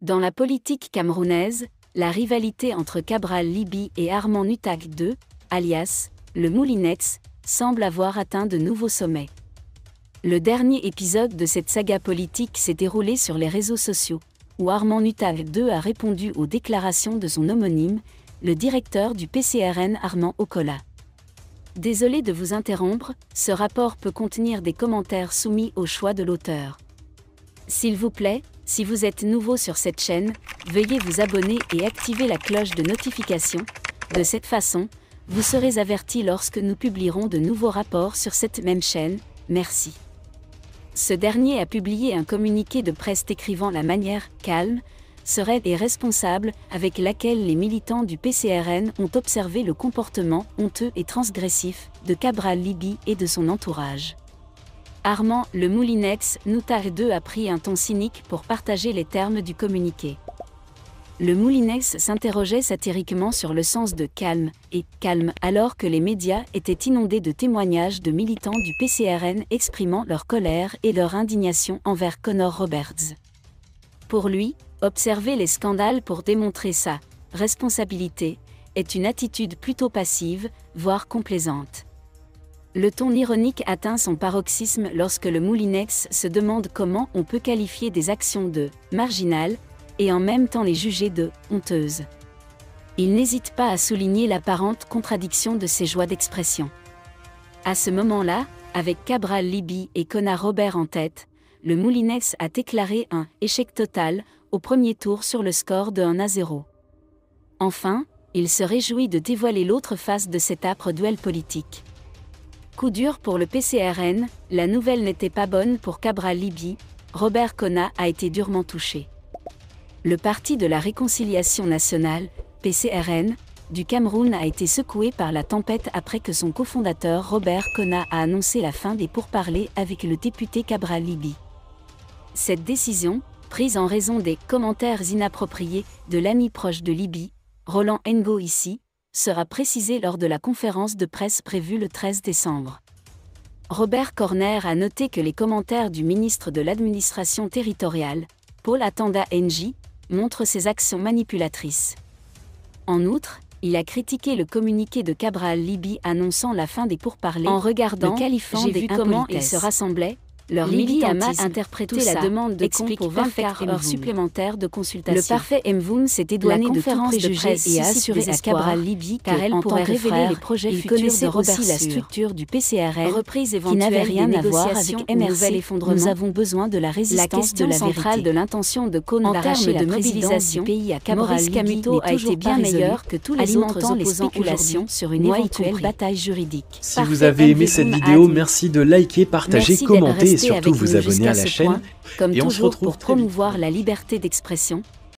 Dans la politique camerounaise, la rivalité entre Cabral Libby et Armand Nutak II, alias le Moulinex, semble avoir atteint de nouveaux sommets. Le dernier épisode de cette saga politique s'est déroulé sur les réseaux sociaux, où Armand Nutak II a répondu aux déclarations de son homonyme, le directeur du PCRN Armand Okola. Désolé de vous interrompre, ce rapport peut contenir des commentaires soumis au choix de l'auteur. S'il vous plaît, si vous êtes nouveau sur cette chaîne, veuillez vous abonner et activer la cloche de notification. De cette façon, vous serez averti lorsque nous publierons de nouveaux rapports sur cette même chaîne. Merci. Ce dernier a publié un communiqué de presse décrivant la manière calme, sereine et responsable avec laquelle les militants du PCRN ont observé le comportement honteux et transgressif de Cabral Libby et de son entourage. Armand le Moulinex Nutak II a pris un ton cynique pour partager les termes du communiqué. Le Moulinex s'interrogeait satiriquement sur le sens de calme et calme alors que les médias étaient inondés de témoignages de militants du PCRN exprimant leur colère et leur indignation envers Connor Roberts. Pour lui, observer les scandales pour démontrer sa responsabilité est une attitude plutôt passive, voire complaisante. Le ton ironique atteint son paroxysme lorsque le Moulinex se demande comment on peut qualifier des actions de marginales et en même temps les juger de honteuses. Il n'hésite pas à souligner l'apparente contradiction de ses joies d'expression. À ce moment-là, avec Cabral Libby et Connor Robert en tête, le Moulinex a déclaré un échec total au premier tour sur le score de 1-0. Enfin, il se réjouit de dévoiler l'autre face de cet âpre duel politique. Coup dur pour le PCRN, la nouvelle n'était pas bonne pour Cabral Libby, Robert Connor a été durement touché. Le Parti de la Réconciliation Nationale, PCRN, du Cameroun a été secoué par la tempête après que son cofondateur Robert Connor a annoncé la fin des pourparlers avec le député Cabral Libby. Cette décision, prise en raison des commentaires inappropriés de l'ami proche de Libby, Roland Ngo ici, sera précisée lors de la conférence de presse prévue le 13 décembre. Robert Connor a noté que les commentaires du ministre de l'administration territoriale, Paul Atanda NJ, montrent ses actions manipulatrices. En outre, il a critiqué le communiqué de Cabral Libby annonçant la fin des pourparlers en regardant, qualifiant des comment ils se rassemblaient. Leur militantisme a interprété la demande de compte pour 24 heures supplémentaires de consultation. Le parfait Mvoun s'est éloigné de toute préjugé et a assuré à Cabral Libby car elle pourrait révéler les projets futurs de Robert aussi la structure du PCRN, reprise éventuelle qui n'avait rien à voir avec MRC. Nous avons besoin de la résistance de la centrale de l'intention de Connor d'arracher la mobilisation du pays à Cabral Libby a été bien meilleure que tous les autres opposants spéculations sur une éventuelle bataille juridique. Si vous avez aimé cette vidéo, merci de liker, partager, commenter et surtout vous abonner à la chaîne. Comme et on se toujours retrouve pour très vite. promouvoir la liberté d'expression,